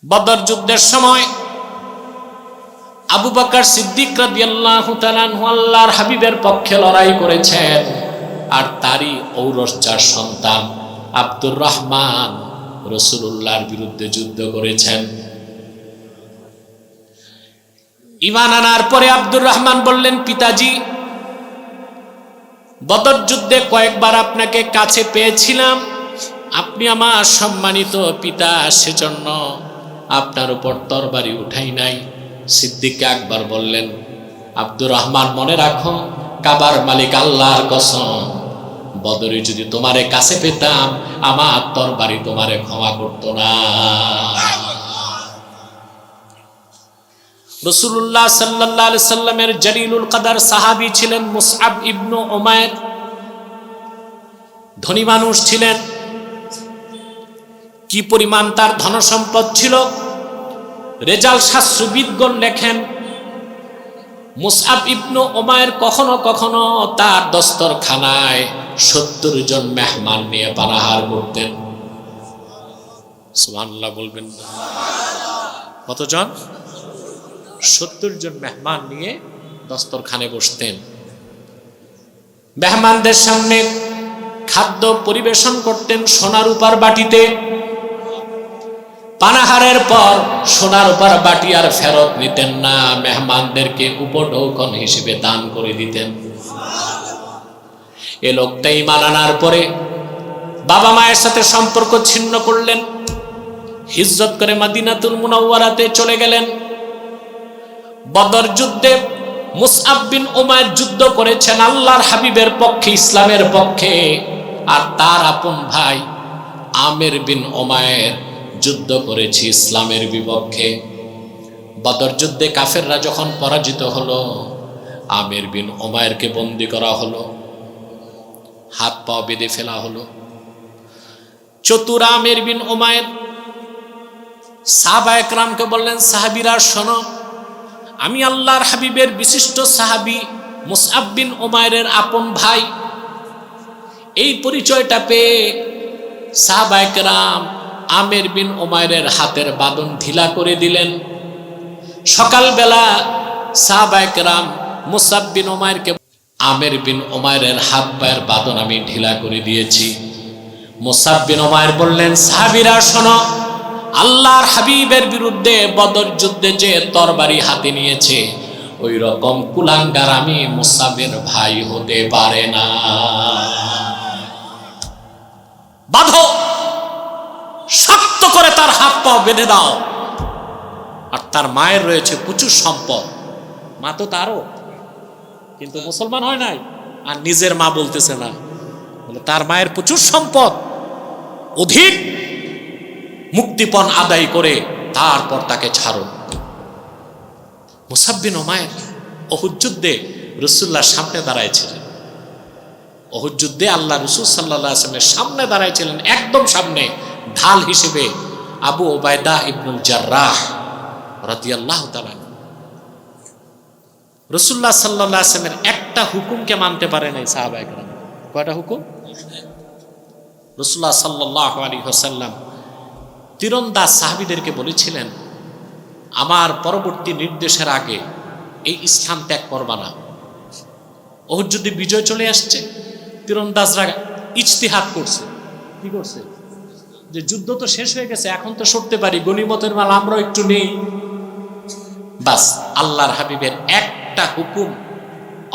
বদর যুদ্ধের সময় আবু বকর সিদ্দিক রাদিয়াল্লাহু তাআলা আনহু আল্লাহর হাবিবের পক্ষে লড়াই করেছেন, আর তারই ঔরসজার সন্তান আব্দুর রহমান রাসূলুল্লাহর বিরুদ্ধে যুদ্ধ করেছেন। ঈমান আনার পরে আব্দুর রহমান বললেন, পিতাজি, বদর যুদ্ধে কয়েকবার আপনাকে কাছে পেয়েছিলাম, আপনি আমার সম্মানিত পিতা, সেজন্য আপনার উপর তরবারি উঠাই নাই। সিদ্দিক আকবর বললেন, আব্দুর রহমান, মনে রাখো, কাবার মালিক আল্লাহর কসম, বদরে যদি তোমারে কাছে পেতাম, আমার তরবারি তোমারে ক্ষমা করত না। রাসূলুল্লাহ সাল্লাল্লাহু আলাইহি সাল্লামের জলিলুল কদর সাহাবী ছিলেন মুসআব ইবনে উমাইর। ধনী মানুষ ছিলেন। কি পরিমাণ তার ধন সম্পদ ছিল! রেজাল শাস্ত্রবিদগণ লেখেন, মুসআব ইবনে উমাইর কখনো কখনো তার দস্তরখানায় ৭০ জন মেহমান নিয়ে পানাহার করতেন। সুবহানাল্লাহ বলবেন। কতজন? ৭০ জন মেহমান নিয়ে দস্তরখানে বসতেন। মেহমানদের সামনে খাদ্য পরিবেশন করতেন সোনার রূপার বাটিতে। পানাহারের পর সোনার রূপার বাটি আর ফেরত নিতেন না, মেহমানদেরকে উপঢৌকন হিসেবে দান করে দিতেন। এ লোকটা ঈমান আনার পরে বাবা মায়ের সাথে সম্পর্ক ছিন্ন করলেন, হিজরত করে মদিনাতুল মুনাওয়ারাতে চলে গেলেন। বদর যুদ্ধে মুসআব বিন উমাইর যুদ্ধ করেছেন আল্লাহর হাবিবের পক্ষে, ইসলামের পক্ষে, আর তার আপন ভাই আমির বিন উমাইর যুদ্ধ করেছে ইসলামের বিপক্ষে। বদর যুদ্ধে কাফেররা যখন পরাজিত হলো, আমির বিন উমাইরকে বন্দী করা হলো, হাত পা বেঁধে ফেলা হলো। চতুর আমির বিন উমাইর সাহাবায়ে কেরামকে বললেন, সাহাবীরা শোনো, আমি আল্লাহর হাবিবের বিশিষ্ট সাহাবী মুসআব বিন উমাইরের আপন ভাই। এই পরিচয়টা পেয়ে সাহাবায়ে কেরাম আমির বিন উমাইরের হাতের বাঁধন ঢিলা করে দিলেন। সকালবেলা সাহাবায়ে কেরাম মুসআব বিন উমাইরকে, আমির বিন উমাইরের হাত পায়ের বাঁধন আমি ঢিলা করে দিয়েছি। মুসআব বিন উমাইর বললেন, সাহাবীরা শোনো, আল্লাহর হাবিবের বিরুদ্ধে বদর যুদ্ধে যে তরবারি হাতে নিয়েছে, ওই রকম কুলাঙ্গার আমি মুসআবের ভাই হতে পারে না। বাঁধো, শক্ত করে তার হাত পা বেঁধে দাও। আর তার মায়ের রয়েছে প্রচুর সম্পদ, মা তো তারও, কিন্তু মুসলমান হয় নাই, আর নিজের মা বলতেছে না, বলে তার মায়ের প্রচুর সম্পদ, অধিক মুক্তিপণ আদায় করে তারপর তাকে ছাড়ো। মুসআব বিন উমাইর উহুদ যুদ্ধে রাসূলুল্লাহর সামনে দাঁড়াইছিলেন। উহুদ যুদ্ধে আল্লাহ রাসূল সাল্লাল্লাহু আলাইহি ওয়াসাল্লামের সামনে দাঁড়াইছিলেন, একদম সামনে, ঢাল হিসেবে আবু উবাইদা ইবনুল জাররাহ রাদিয়াল্লাহু তাআলা। রাসূলুল্লাহ সাল্লাল্লাহু আলাইহি ওয়াসাল্লামের একটা হুকুমকে মানতে পারে নাই সাহাবায়ে কেরাম। কয়টা হুকুম? রাসূলুল্লাহ সাল্লাল্লাহু আলাইহি ওয়াসাল্লাম তীরন্দাজ সাহাবীদেরকে বলেছিলেন, আমার পরবর্তী নির্দেশের আগে এই স্থান ত্যাগ করবা না। উহুদ যুদ্ধে বিজয় চলে আসছে, তীরন্দাজরা ইজতিহাদ করছে। কি করছে? যে যুদ্ধ তো শেষ হয়ে গেছে, এখন তো সরতে পারি, গনিমতের মাল আমরা একটু নেই। বাস, আল্লাহর হাবিবের একটা হুকুম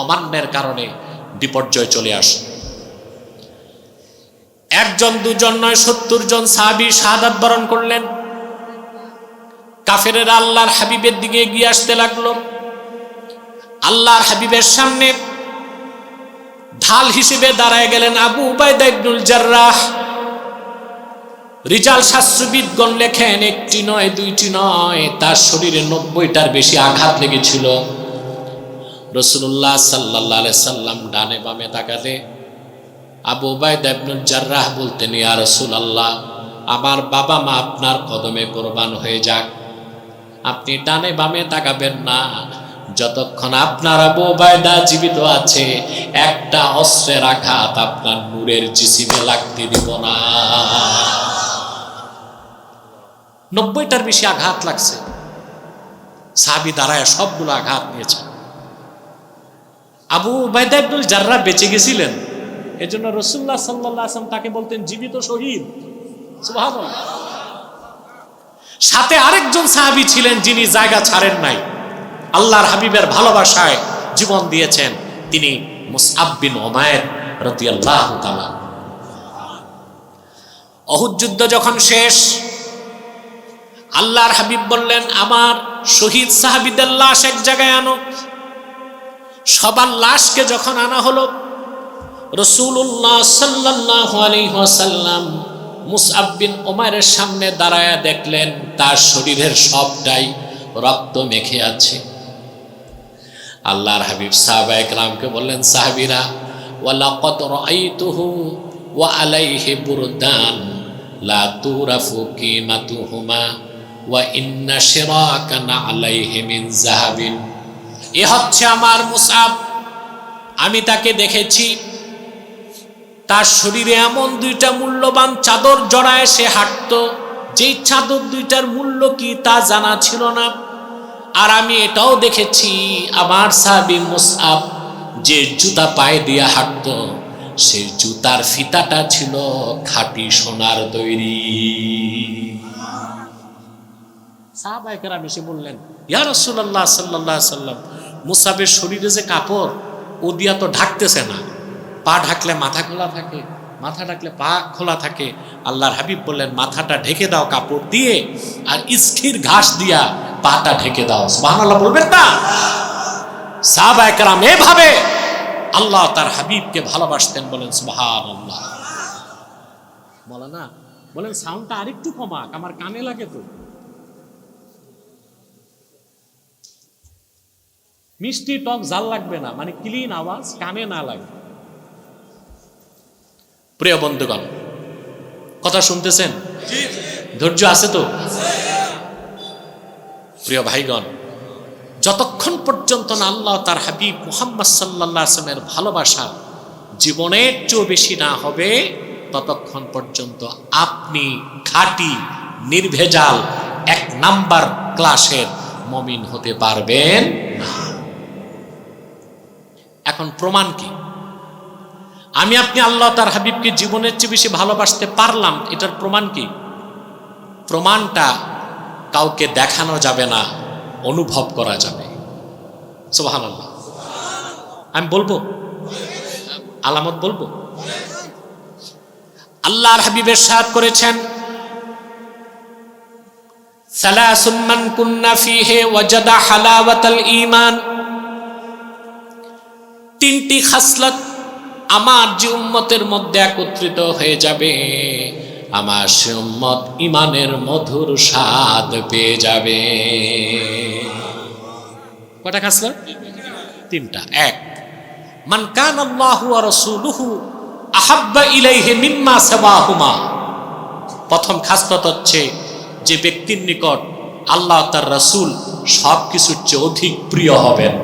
অমান্যের কারণে বিপর্যয় চলে আসে। একজন দুজন নয়, ৭০ জন সাহাবী শাহাদাত বরণ করলেন। কাফেরেরা আল্লাহর হাবিবের দিকে এগিয়ে আসতে লাগলো। আল্লাহর হাবিবের সামনে ঢাল হিসেবে দাঁড়ায় গেলেন আবু উবাইদা ইবনুল জাররাহ। রিজাল শাস্ত্রবিদগণ লেখেন, একটি নয়, দুইটি নয়, তার শরীরে ৯০টার বেশি আঘাত লেগেছিল। রাসূলুল্লাহ সাল্লাল্লাহু আলাইহি সাল্লাম ডানে বামে তাকালে আবু উবাইদা ইবনুল জাররাহ বলতেন, ইয়া রাসূলুল্লাহ, আমার বাবা মা আপনার কদমে কোরবান হয়ে যাক, আপনি ডানে বামে তাকাবেন না, যতক্ষণ আপনার আবু উবাইদা জীবিত আছে, একটা অস্ত্রের আঘাত আপনার নূরের জিসিমে লাগতে দিব না। 90টার বেশি আঘাত লাগছে। সাহাবী দাঁড়ায় সবগুলো আঘাত নিয়েছে। আবু উবাইদা ইবনুল জাররাহ বেঁচে গেছিলেন, এজন্য রাসূলুল্লাহ সাল্লাল্লাহু আলাইহি ওয়াসাল্লাম তাকে বলতেন জীবিত শহীদ। সুবহানাল্লাহ। সাথে আরেকজন সাহাবী ছিলেন যিনি জায়গা ছাড়েন নাই, আল্লাহর হাবিবের ভালোবাসায় জীবন দিয়েছেন, তিনি মুসআব বিন উমাইর রাদিয়াল্লাহু তাআলা। উহুদ যুদ্ধ যখন শেষ, আল্লাহর হাবিব বললেন আমার শহীদ সাহাবীদের লাশ এক জায়গায় আনো। সবার লাশকে যখন আনা হলো, রাসূলুল্লাহ সাল্লাল্লাহু আলাইহি ওয়াসাল্লাম মুসআব বিন উমাইরের সামনে দাঁড়ায়া দেখলেন তার শরীরের সবটাই রক্ত মেখে আছে। আল্লাহর হাবিব সাহাবায়ে কেরামকে বললেন, সাহাবীরা, ওয়ালাকাদ রাআইতুহু ওয়া আলাইহি বুরদান লা তুরাফু কিমাতুহুমা ওয়া ইন্না শিরাকানা আলাইহি মিন যাহাবিন। এ হচ্ছে আমার মুসআব, আমি তাকে দেখেছি, তার শরীরে এমন দুইটা মূল্যবান চাদর জড়ায় সে হাঁটতো, যেই চাদর দুইটার মূল্য কি তা জানা ছিল না। আর আমি এটাও দেখেছি আমার সাহাবী মুসআব যে জুতা পায়ে দিয়ে হাঁটতো, সেই জুতার ফিতাটা ছিল খাঁটি সোনার তৈরি। সাহাবায়ে কেরাম এসে বললেন, ইয়া রাসূলুল্লাহ সাল্লাল্লাহু আলাইহি ওয়াসাল্লাম, মুসআবের শরীরে যে কাপড়, ও দিয়া তো ঢাকতেছে না, পা ঢাকলে মাথা খোলা থাকে, মাথা ঢাকলে পা খোলা থাকে। আল্লাহর হাবিব বললেন, মাথাটা ঢেকে দাও কাপড় দিয়ে, আর স্থির ঘাস দিয়া পাটা ঢেকে দাও। সুবহানাল্লাহ বলবেন না? সাহাবায়ে কেরাম এভাবে আল্লাহ তার হাবিবকে ভালোবাসতেন, বলেন সুবহানাল্লাহ। মাওলানা বলেন সাউন্ডটা আরেকটু কমাক, আমার কানে লাগে তো। মিষ্টি টক ঝাল লাগবে না, মানে ক্লিন আওয়াজ, কানে না লাগে। প্রিয় বন্ধুগণ, কথা শুনতেছেন? ধৈর্য আছে তো? প্রিয় ভাইগণ, যতক্ষণ পর্যন্ত না আল্লাহ তার হাবিব মুহাম্মদ সাল্লাল্লাহু আলাইহি ওয়াসাল্লামের ভালোবাসা জীবনের চেয়ে বেশি না হবে, ততক্ষণ পর্যন্ত আপনি খাঁটি নির্ভেজাল 1 নাম্বার ক্লাসের মুমিন হতে পারবেন না। এখন প্রমাণ কি? আমি আপনি আল্লাহ তার হাবিবকে জীবনের চেয়ে বেশি ভালোবাসতে পারলাম, এটার প্রমাণ কি? প্রমাণটা কাউকে দেখানো যাবে না, অনুভব করা যাবে। সুবহানাল্লাহ। আমি বলবো, আলামত বলবো। আল্লাহর হাবিব ইরশাদ করেছেন, সালাসুন মান কুন্না ফীহি ওয়াজাদা হালাওয়াতাল ঈমান। 3টি খাসলত আমার যে উম্মতের মধ্যে একত্রিত হয়ে যাবে, আমার সে উম্মত ঈমানের মধুর স্বাদ পেয়ে যাবে। কয়টা খাসলত? 3টা। 1, মান কানা আল্লাহু ওয়া রাসূলুহু আহাব্বা ইলাইহি মিম্মা সাওয়াহুমা। প্রথম খাসলত হচ্ছে যে ব্যক্তির নিকট আল্লাহ তার রাসূল সবকিছুর চেয়ে অধিক প্রিয় হবেন।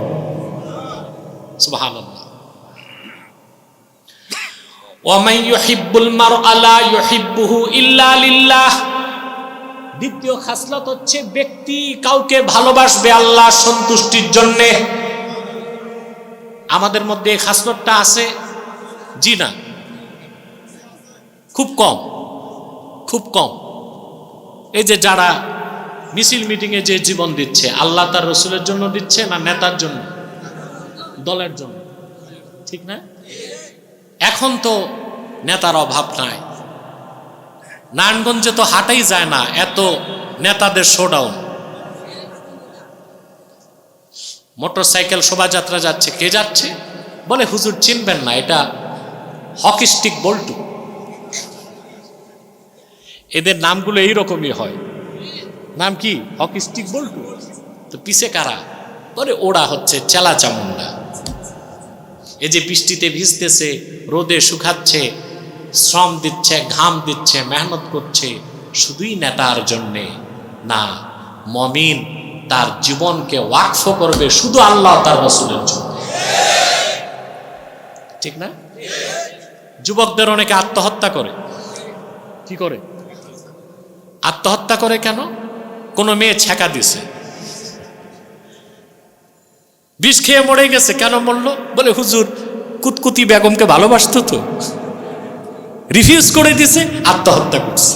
সুবহানাল্লাহ। ওয়ামান ইউহিব্বুল মারআ লা ইউহিব্বুহু ইল্লা লিল্লাহ। দ্বিতীয় খাসলত হচ্ছে ব্যক্তি কাউকে ভালোবাসবে আল্লাহর সন্তুষ্টির জন্য। আমাদের মধ্যে এই খাসলতটা আছে? জি না, খুব কম, খুব কম। এই যে যারা মিছিল মিটিংয়ে যে জীবন দিচ্ছে, আল্লাহ তার রাসূলের জন্য দিচ্ছে না নেতার জন্য, দলের জন্য? ঠিক না? এখন তো নেতার অভাব নাই, নারায়ণগঞ্জে তো হাঁটাই যায় না, এত নেতাদের শোডাউন। মোটরসাইকেল শোভাযাত্রা যাচ্ছে, কে যাচ্ছে? বলে হুজুর চিনবেন না, এটা হকি স্টিক বল্টু। এদের নামগুলো এইরকমই হয়। নাম কি? হকি স্টিক বল্টু। তো পিছে কারা? বলে ওরা হচ্ছে চেলা চামুন্ডা। এই যে বৃষ্টিতে ভিজতেছে, রোদে শুকাচ্ছে, শ্রম দিচ্ছে, ঘাম দিচ্ছে, মেহনত করছে, শুধুই নেতার জন্যে না, মুমিন তার জীবনকে ওয়াকফ করবে শুধু আল্লাহ তার রাসূলের জন্য। ঠিক না? যুবকদের অনেকে আত্মহত্যা করে। কি করে? আত্মহত্যা করে কেন? কোনো মেয়ে ছ্যাঁকা দিছে, বিষ খেয়ে মরে গেছে। কেন মরলো? বলে হুজুর কুতকুতি বেগমকে ভালোবাসতো তো, রিফিউজ করে দিছে, আত্মহত্যা করছে।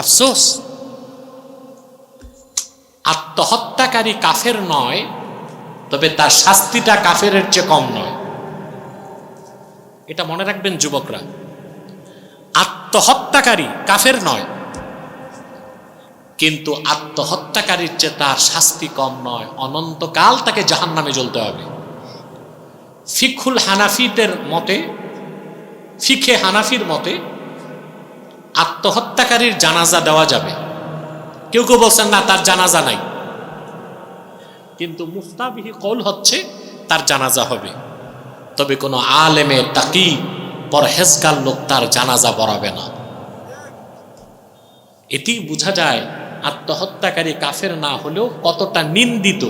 আফসোস, আত্মহত্যাকারী কাফের নয়, তবে তার শাস্তিটা কাফেরের চেয়ে কম নয়। এটা মনে রাখবেন যুবকরা, আত্মহত্যাকারী কাফের নয়, কিন্তু আত্মহত্যাকারীর চেয়ে তার শাস্তি কম নয়, অনন্তকাল তাকে জাহান্নামে জ্বলতে হবে। ফিকহুল হানাফিদের মতে, ফিকে হানাফির মতে আত্মহত্যাকারীর জানাজা দেওয়া যাবে। কেউ কেউ বলছেন না, তার জানাজা নাই, কিন্তু মুফতাবিহি কওল হচ্ছে তার জানাজা হবে। তবে কোনো আলেমে তাকি পরহেজগার লোক তার জানাজা পড়াবে না। এটি বোঝা যায় আত্মহত্যাকারী কাফের না হলেও কতটা নিন্দিত।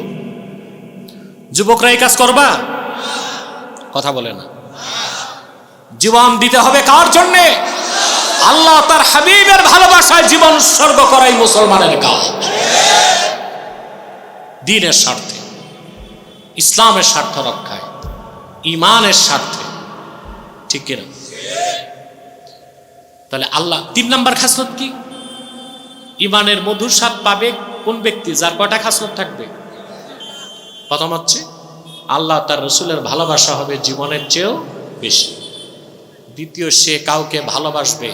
যুবকরা এই কাজ করবা? কথা বলে না। জীবন দিতে হবে কার জন্যে? আল্লাহ তার হাবিবের ভালোবাসায় জীবন উৎসর্গ করাই মুসলমানের কাজ। দ্বীনের স্বার্থে, ইসলামের স্বার্থ রক্ষায়, ইমানের স্বার্থে, ঠিক কিনা? তাহলে আল্লাহ 3 নম্বর খাসলত কি? ইমানের মধুর স্বাদ পাবে কোন ব্যক্তি? যার কয়টা খাসলত থাকবে? প্রথম হচ্ছে আল্লাহ তার রসুলের ভালোবাসা হবে জীবনের চেয়েও বেশি। দ্বিতীয়, সে কাউকে ভালোবাসবে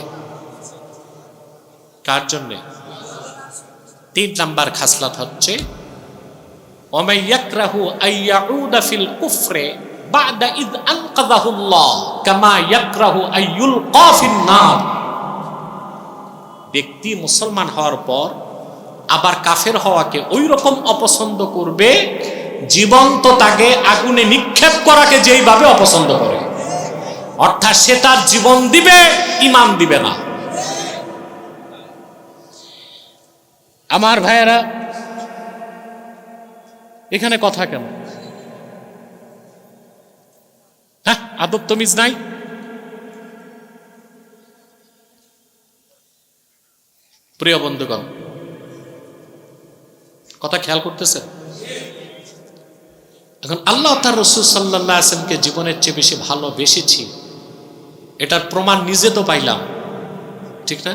কার জন্যে? 3 নম্বর খাসলত হচ্ছে ওমাই ইয়াকরাহু আইয়াউদা ফিল কুফরে বাদা ইদ আনকাযাহুল্লাহ কামা ইয়াকরাহু আইয়ুলকা ফিন নার। ব্যক্তি মুসলমান হওয়ার পর আবার কাফের হওয়াকে ওই রকম অপছন্দ করবে জীবন্ত তাকে আগুনে নিক্ষেপ করাকে যেইভাবে অপছন্দ করে। অর্থাৎ সে তার জীবন দিবে, ঈমান দিবে না। আমার ভাইয়েরা, এখানে কথা কেন? হ্যাঁ, আদব তমিজ নাই। প্রিয় বন্ধুগণ, কথা খেয়াল করতেছেন? এখন আল্লাহ তার রাসূল সাল্লাল্লাহু আলাইহি ওয়াসাল্লামকে জীবনের চেয়ে বেশি ভালোবেসেছি, এটার প্রমাণ নিজে তো পাইলাম, ঠিক না?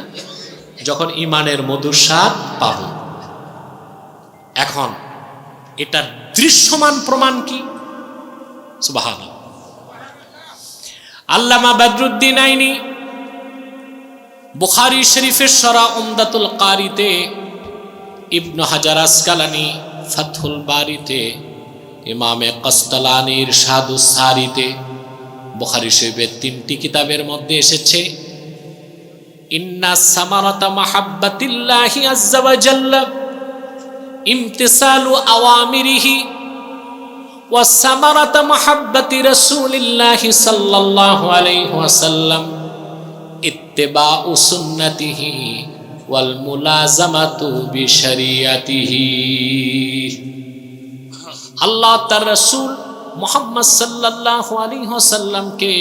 যখন ইমানের মধুর স্বাদ পাব। এখন এটার দৃশ্যমান প্রমাণ কি? সুবহানাল্লাহ। আল্লামা বদরুদ্দিন আইনি বুখারী শরীফের শরহ উমদাতুল কারিতে, ইবনে হাজার আসকালানি ফাতহুল বারিতে, ইমামে কাসতালানির ইরশাদুস সারিতে, বুখারী শরীফের 3টি কিতাবের মধ্যে এসেছে ইন্না সামারাতা মাহাব্বাতিল্লাহি আযজা ওয়া জাল্লা ইমতিসালু আওয়ামিরিহি ওয়া সামারাতা মাহাব্বাতি রাসূলিল্লাহি সাল্লাল্লাহু আলাইহি ওয়াসাল্লাম ইত্তিবাউ সুন্নতিহি ওয়াল মুলাযামাতু বিশরিয়াতিহি। আল্লাহ তার রাসূল মুহাম্মদ সাল্লাল্লাহু আলাইহি ওয়াসাল্লামকে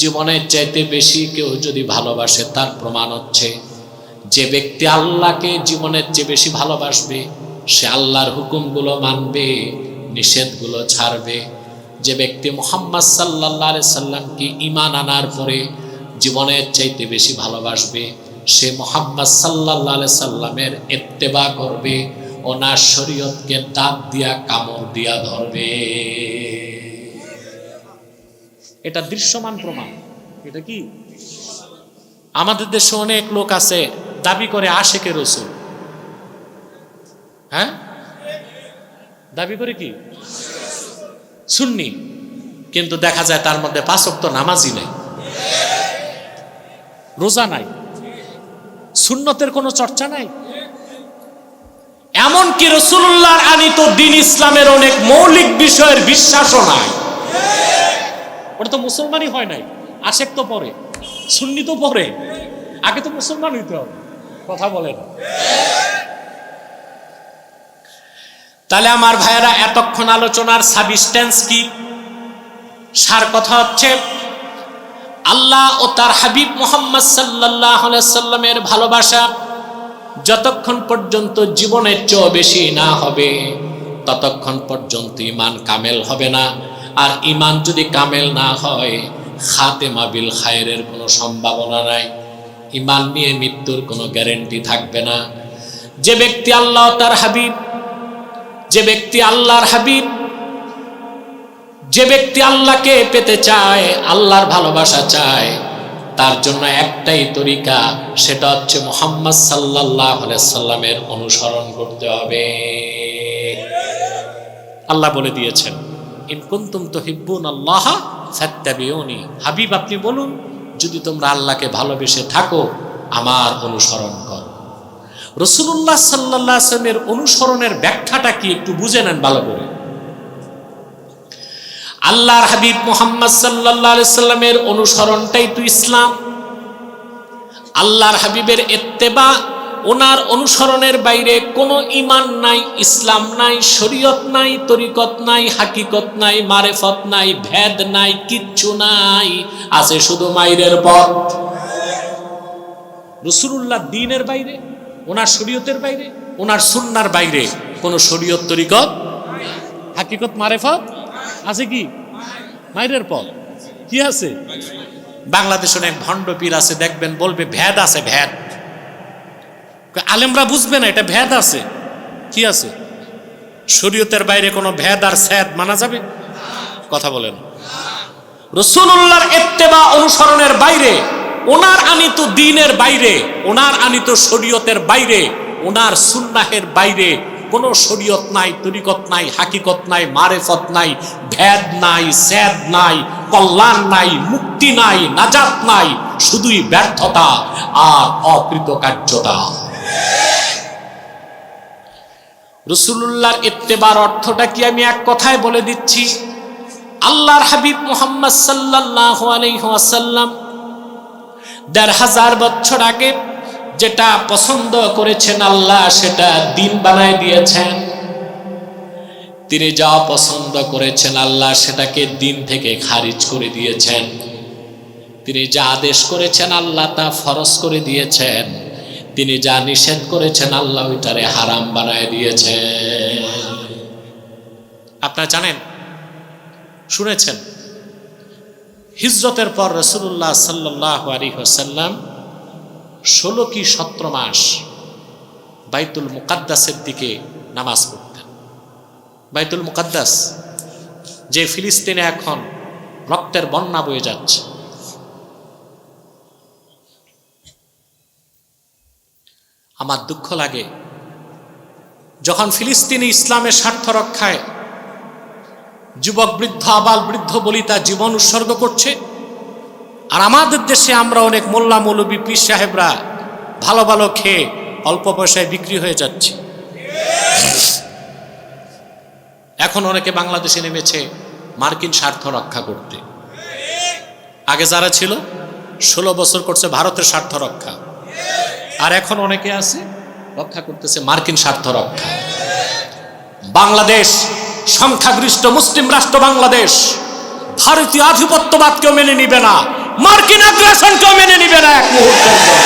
জীবনের চাইতে বেশি কেউ যদি ভালোবাসে, তার প্রমাণ হচ্ছে যে ব্যক্তি আল্লাহকে জীবনের চেয়ে বেশি ভালোবাসবে সে আল্লাহর হুকুমগুলো মানবে, নিষেধগুলো ছাড়বে। যে ব্যক্তি মুহাম্মদ সাল্লাল্লাহু আলাইহি সাল্লামকে ঈমান আনার পরে জীবনের চাইতে বেশি ভালোবাসবে সে মুহাম্মদ সাল্লাল্লাহু আলাইহি সাল্লামের ইত্তেবা করবে, ওনার শরীয়তকে দাঁত দিয়া কামড় দিয়া ধরবে। এটা দৃশ্যমান প্রমাণ। এটা কি? আমাদের দেশে অনেক লোক আছে দাবি করে আশেকে রাসূল। হ্যাঁ, দাবি করে কি সুন্নি, কিন্তু দেখা যায় তার মধ্যে 5 ওয়াক্ত নামাজই নাই, রোজা নাই, সুন্নতের কোনো চর্চা নাই। এমনকি রাসূলুল্লাহর আনিত দ্বীন ইসলামের অনেক মৌলিক বিষয়ের বিশ্বাসও নাই। ওটা তো মুসলমানই হয় নাই। আশেক তো পরে, সুন্নি তো পরে, আগে তো মুসলমান হইতে হবে। কথা বলে না। তাহলে আমার ভাইয়েরা, এতক্ষণ আলোচনার সাবস্টেন্স কি? সার কথা হচ্ছে আল্লাহ ও তার হাবিব মুহাম্মদ সাল্লাল্লাহু আলাইহি সাল্লামের ভালোবাসা যতক্ষণ পর্যন্ত জীবনের চেয়ে বেশি না হবে ততক্ষণ পর্যন্ত ঈমান কামেল হবে না। আর ঈমান যদি কামেল না হয়, খাতেমা বিল খায়রের কোনো সম্ভাবনা নাই। ঈমান নিয়ে মৃত্যুর কোনো গ্যারান্টি থাকবে না। যে ব্যক্তি আল্লাহ তার হাবিব, যে ব্যক্তি আল্লাহর হাবিব, যে ব্যক্তি আল্লাহকে পেতে চায়, আল্লাহর ভালোবাসা চায়, তার জন্য একটাই তরিকা, সেটা হচ্ছে মুহাম্মদ সাল্লাল্লাহু আলাইহি সাল্লামের অনুসরণ করতে হবে। আল্লাহ বলে দিয়েছেন, ইন কুনতুম তুহিব্বুনাল্লাহ ফাত্তাবিউনি। হাবিব আপনি বলুন, যদি তোমরা আল্লাহকে ভালোবেসে থাকো আমার অনুসরণ করো। রাসূলুল্লাহ সাল্লাল্লাহু আলাইহি ওয়াসাল্লামের অনুসরণের ব্যাখ্যাটা কি একটু বুঝে নেন ভালো করে। আল্লাহর হাবিব মুহাম্মদ সাল্লাল্লাহু আলাইহি সাল্লামের অনুসরণটাই তো ইসলাম। আল্লাহর হাবিবের ইত্তেবা, ওনার অনুসরণের বাইরে কোনো ঈমান নাই, ইসলাম নাই, শরীয়ত নাই, তরিকত নাই, হাকিকত নাই, মারেফত নাই, ভেদ নাই, কিচ্ছু নাই, আছে শুধু মাইরের পথ। রাসূলুল্লাহ দ্বীনের বাইরে, ওনার শরীয়তের বাইরে, ওনার সুন্নাহর বাইরে কোনো শরীয়ত, তরিকত, হাকিকত, মারেফত আছে কি? মাইরের পথ কি আছে? বাংলাদেশে অনেক ভণ্ড পীর আছে, দেখবেন বলবে ভেদ আছে, ভেদ। আলেমরা বুঝবে না এটা ভেদ আছে। কি আছে? শরীয়তের বাইরে কোনো ভেদ আর স্যাদ মানা যাবে? কথা বলেন। রাসূলুল্লাহর ইত্তেবা অনুসরণের বাইরে, ওনার আনিত দ্বীনের বাইরে, ওনার আনিত শরীয়তের বাইরে, ওনার সুন্নাহের বাইরে কোনো শরীয়ত নাই, তরিকত নাই, হাকিকত নাই, মারেফত নাই, ভেদ নাই, স্যাদ নাই, কল্যাণ নাই, মুক্তি নাই, নাজাত নাই, শুধুই ব্যর্থতা আর অকৃতকার্যতা। রাসূলুল্লাহর ইত্তেবার অর্থটা কি আমি এক কথায় বলে দিচ্ছি। আল্লাহর হাবিব মুহাম্মদ সাল্লাল্লাহু আলাইহি ওয়াসাল্লাম ১৫০০ বছর আগে যেটা পছন্দ করেছেন আল্লাহ, সেটা দ্বীন বানায় দিয়েছেন। তিনি যা পছন্দ করেছেন আল্লাহ, সেটাকে দ্বীন থেকে খারিজ করে দিয়েছেন। তিনি যা আদেশ করেছেন আল্লাহ তা ফরজ করে দিয়েছেন। তিনি যা নিষেধ করেছেন আল্লাহ ওইটারে হারাম বানায় দিয়েছেন। আপনারা জানেন, শুনেছেন, হিজরতের পর রাসূলুল্লাহ সাল্লাল্লাহু আলাইহি ওয়াসাল্লাম 16 কি 17 মাস বাইতুল মুকাদ্দাসের দিকে নামাজ পড়তেন। বাইতুল মুকাদ্দাস যে ফিলিস্তিনে এখন রক্তের বন্যা বয়ে যাচ্ছে, আমার দুঃখ লাগে যখন ফিলিস্তিনি ইসলামের স্বার্থ রক্ষায় যুবক, বৃদ্ধ, আবাল বৃদ্ধ বলিতা জীবন উৎসর্গ করছে, আর আমাদের দেশে আমরা অনেক মোল্লা মৌলবী পীর সাহেবরা ভালো ভালো খেয়ে অল্প পয়সায় বিক্রি হয়ে যাচ্ছে। এখন অনেকে বাংলাদেশে নেমেছে মার্কিন স্বার্থ রক্ষা করতে। আগে যারা ছিল 16 বছর করছে ভারতের স্বার্থ রক্ষা, আর এখন অনেকে আছে রক্ষা করতেছে মার্কিন স্বার্থ রক্ষা। বাংলাদেশ সংখ্যাগরিষ্ঠ মুসলিম রাষ্ট্র, বাংলাদেশ ভারতীয় আধিপত্যবাদকেও মেনে নিবে না, মার্কিন আগ্রাসনকেও মেনে নিবে না এক মুহূর্তের জন্য।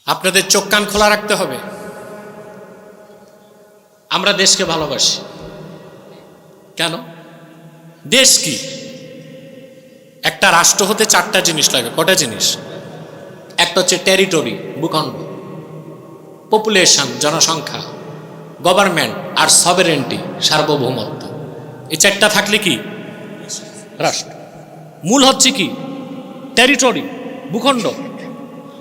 আপনাদের চোখ কান খোলা রাখতে হবে। আমরা দেশকে ভালোবাসি কেন? দেশ কি? একটা রাষ্ট্র হতে 4টা জিনিস লাগে। কটা জিনিস? একটা হচ্ছে টেরিটরি, ভূখণ্ড, পপুলেশন, জনসংখ্যা, গভর্নমেন্ট, আর সভেরেন্টি, সার্বভৌমত্ব। এই 4টা থাকলে কি রাষ্ট্র। মূল হচ্ছে কি? টেরিটরি, ভূখণ্ড।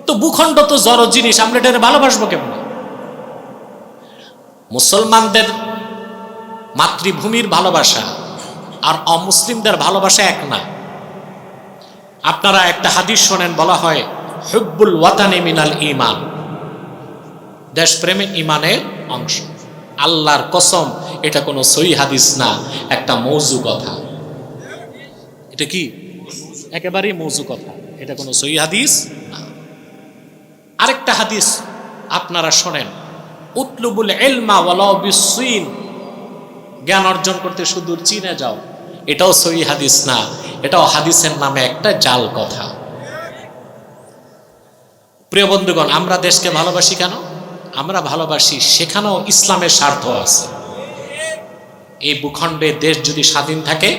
তো ভূখণ্ড তো জড় জিনিস, আমরা এটা ভালোবাসবো কেমন? মুসলমানদের মাতৃভূমির ভালোবাসা আর অমুসলিমদের ভালোবাসা এক না। আপনারা একটা হাদিস শোনেন, বলা হয় হুব্বুল ওয়াতানি মিনাল ঈমান, দেশপ্রেমে ঈমানের অংশ। আল্লাহর কসম, এটা কোনো সহিহ হাদিস না, একটা মওযু কথা। এটা কি? একেবারেই মওযু কথা, এটা কোনো সহিহ হাদিস না। আরেকটা হাদিস আপনারা শোনেন, উতলুবুল ইলমা ওয়ালাউ বিসসিন, জ্ঞান অর্জন করতে সুদূর চীনে যাও, এটাও সহিহ হাদিস না, এটাও হাদিসের নামে একটা জাল কথা। প্রিয় বন্ধুগণ, আমরা দেশকে ভালোবাসি কেন? আমরা ভালোবাসি সেখানেও ইসলামের স্বার্থ আছে। এই ভূখণ্ডে দেশ যদি স্বাধীন থাকে,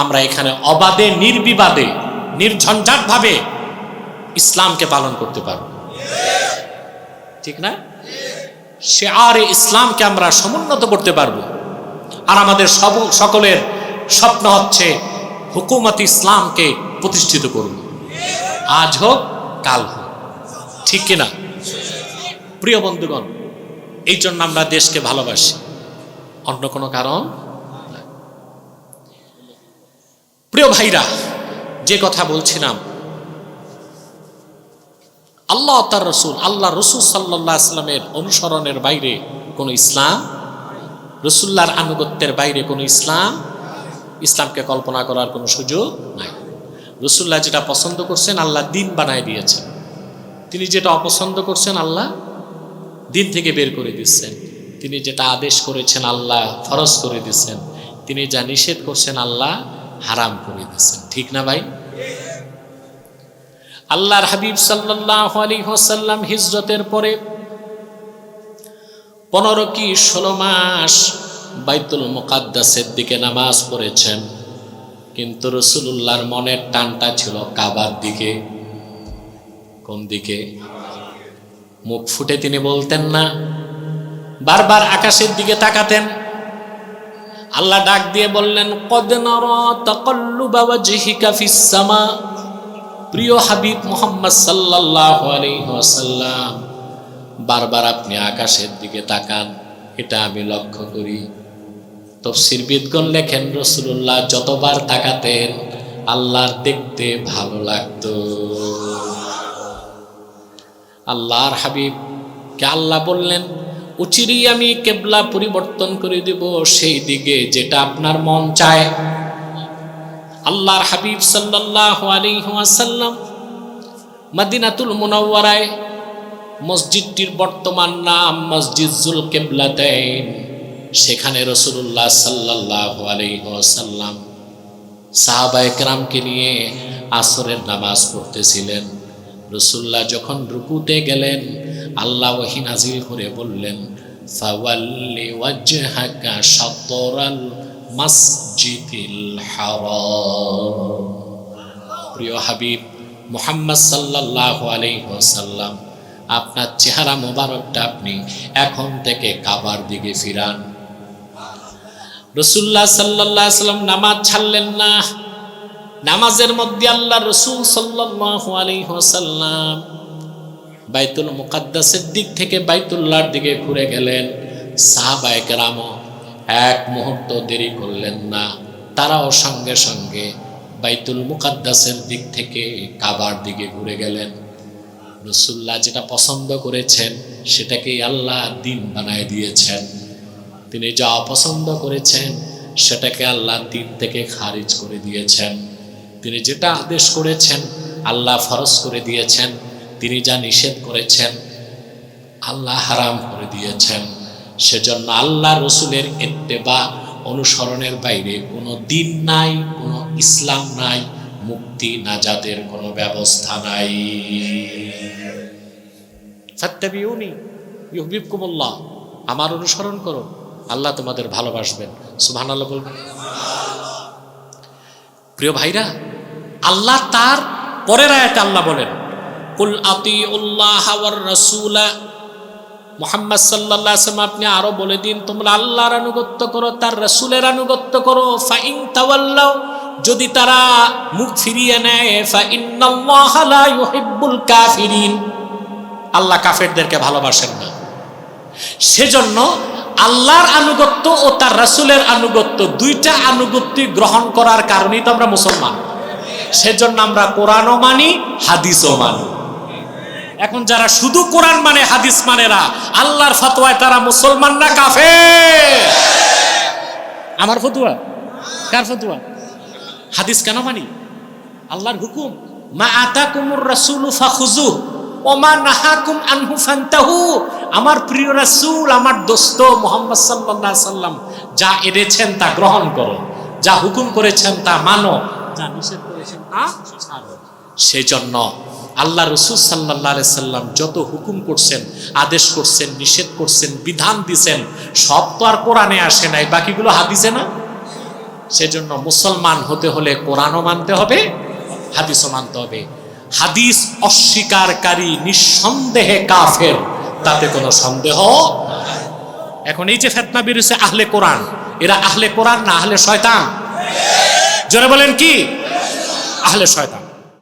আমরা এখানে অবাধে নির্বিবাদে নির্ঝঞ্ঝাটভাবে ইসলামকে পালন করতে পারব, ঠিক না? শিআরে ইসলামকে আমরা সমুন্নত করতে পারবো। আর আমাদের সকলের স্বপ্ন হচ্ছে হুকুমত ইসলামকে প্রতিষ্ঠিত করব, আজ হোক কাল হোক, ঠিক কিনা? প্রিয় বন্ধুগণ, এই জন্য আমরা দেশকে ভালোবাসি, অন্য কোনো কারণ না। প্রিয় ভাইরা, যে কথা বলছিলাম, আল্লাহ তার রসুল, আল্লাহ রসুল সাল্লাল্লাহু আলাইহি ওয়াসাল্লামের অনুসরণের বাইরে কোনো ইসলাম, রসুল্লাহর আনুগত্যের বাইরে কোনো ইসলামকে কল্পনা করার কোনো সুযোগ নাই। রসুল্লাহ যেটা পছন্দ করছেন আল্লাহ দিন বানায় দিয়েছেন, তিনি যেটা অপছন্দ করছেন আল্লাহ দিন থেকে বের করে দিচ্ছেন, তিনি যেটা আদেশ করেছেন আল্লাহ ফরজ করে দিচ্ছেন, তিনি যা নিষেধ করছেন আল্লাহ হারাম করে দিচ্ছেন, ঠিক না ভাই? আল্লাহর হাবিব সাল্লাল্লাহু আলাইহি ওয়াসাল্লাম হিজরতের পরে 15 কি 16 মাস বাইতুল মুকাদ্দাসের দিকে নামাজ পড়েছেন, কিন্তু রাসূলুল্লাহর মনের টানটা ছিল কাবার দিকে। কোন দিকে? মুখ ফুটে তিনি বলতেন না, বারবার আকাশের দিকে তাকাতেন। আল্লাহ ডাক দিয়ে বললেন, কদ নারা তাকাল্লুবা ওয়াজহিকা ফিস সামা। প্রিয় হাবিব মুহাম্মদ সাল্লাল্লাহু আলাইহি ওয়াসাল্লাম, বারবার আপনি আকাশের দিকে তাকান, এটা আমি লক্ষ্য করি। তাফসীরবিদগণ লেখেন, রাসূলুল্লাহ যতবার তাকাতেন আল্লাহর দেখতে ভালো লাগতো। আল্লাহর হাবিবকে আল্লাহ বললেন, অচিরেই আমি কিবলা পরিবর্তন করে দেব সেই দিকে যেটা আপনার মন চায়। আল্লাহর হাবিব সাল্লাল্লাহু আলাইহি ওয়াসাল্লাম মদিনাতুল মুনাওয়ারায়, মসজিদটির বর্তমান নাম মসজিদ জুল কিবলাতাইন, সেখানে রাসূলুল্লাহ সাল্লাল্লাহু আলাইহি ওয়াসাল্লাম সাহাবায়ে কেরামকে নিয়ে আসরের নামাজ পড়তেছিলেন। রাসূলুল্লাহ যখন রুকুতে গেলেন, আল্লাহ ওহী নাযিল করে বললেন, ফাওয়াল্লি ওয়াজহাকা শাতরাল মসজিদিল হারাম। প্রিয় হাবিব মুহাম্মদ সাল্লাল্লাহু আলাইহি ওয়াসাল্লাম, আপনার চেহারা মোবারকটা আপনি এখন থেকে কাবার দিকে ফিরান। রাসূলুল্লাহ সাল্লাল্লাহু আলাইহি ওয়াসাল্লাম নামাজ ছাড়লেন না। নামাজের মধ্যে আল্লাহ রাসূল সাল্লাল্লাহু আলাইহি ওয়াসাল্লাম বাইতুল মুকাদ্দাসের দিক থেকে বাইতুল্লাহর দিকে ঘুরে গেলেন। সাহাবায়ে কেরামও এক মুহূর্ত দেরি করলেন না, তারাও সঙ্গে সঙ্গে বাইতুল মুকাদ্দাসের দিক থেকে কাবার দিকে ঘুরে গেলেন। রাসূলুল্লাহ যেটা পছন্দ করেছেন সেটাকেই আল্লাহ দিন বানায় দিয়েছেন, তিনি যা অপছন্দ করেছেন সেটাকে আল্লাহ দিন থেকে খারিজ করে দিয়েছেন। তিনি যেটা আদেশ করেছেন আল্লাহ ফরজ করে দিয়েছেন, তিনি যা নিষেধ করেছেন আল্লাহ হারাম করে দিয়েছেন। সেজন্য আল্লাহ রসুলের ইত্তেবা অনুসরণের বাইরে কোনো দিন নাই, কোনো ইসলাম নাই, মুক্তি নাজাতের কোনো ব্যবস্থা নাই। ফাত্তাবিউনি ইউহিব্বুকুমুল্লাহ, আমার অনুসরণ করো, আল্লাহ তোমাদের ভালোবাসবেন। সুবহানাল্লাহ বলবেন। প্রিয় ভাইরা, আল্লাহ তার পরের আয়াতে আল্লাহ বলেন, কুল আতিউল্লাহ ওয়ার রাসূলা। মুহাম্মদ সাল্লাল্লাহু আলাইহি ওয়াসাল্লাম, আপনি আরো বলে দিন তোমরা আল্লাহর আনুগত্য করো, তার রাসূলের আনুগত্য করো। ফাইন তাওয়াল্লাউ, যদি তারা মুখ ফিরিয়ে নেয়, ফাইন্নাল্লাহা লা ইউহিব্বুল কাফিরিন, আল্লাহ কাফেরদেরকে ভালোবাসেন না। সেজন্য আল্লাহর আনুগত্য ও তার রাসূলের আনুগত্য, দুইটা আনুগত্য গ্রহণ করার কারণেই তো আমরা মুসলমান। সেজন্য আমরা কোরআনও মানি, হাদিসও মানি। এখন যারা শুধু কোরআন মানে হাদিস মানে না, আল্লাহর ফতোয়ায় তারা মুসলমান না কাফের? আমার ফতোয়া? কার ফতোয়া? হাদিস কেন মানি? আল্লাহর হুকুম, মা আতাকুমুর রাসূলু ফাখুযুহু, ওমা নাহাকুম আনহু ফান্তাহু, আমার প্রিয় রাসূল, আমার দোস্ত মুহাম্মদ সাল্লাল্লাহু আলাইহি সাল্লাম যা এনেছেন তা গ্রহণ করো, যা হুকুম করেছেন তা মানো, যা নিষেধ করেছেন তা ছাড়ো। সেজন্য আল্লাহ রাসূল সাল্লাল্লাহু আলাইহি সাল্লাম যত হুকুম করছেন, আদেশ করছেন, নিষেধ করছেন, বিধান দিয়েছেন, সব তো আর কোরআনে আসে নাই, বাকিগুলো হাদিসে না। সেজন্য মুসলমান হতে হলে কোরআনও মানতে হবে, হাদিসও মানতে হবে। হাদিস অস্বীকারী নিঃসন্দেহে কাফের, তাতে কোনো সন্দেহ। এখন এই যে ফিতনা বেরিয়েছে আহলে কোরআন, এরা আহলে কোরআন না আহলে শয়তান? জোরে বলেন কি? আহলে শয়তান।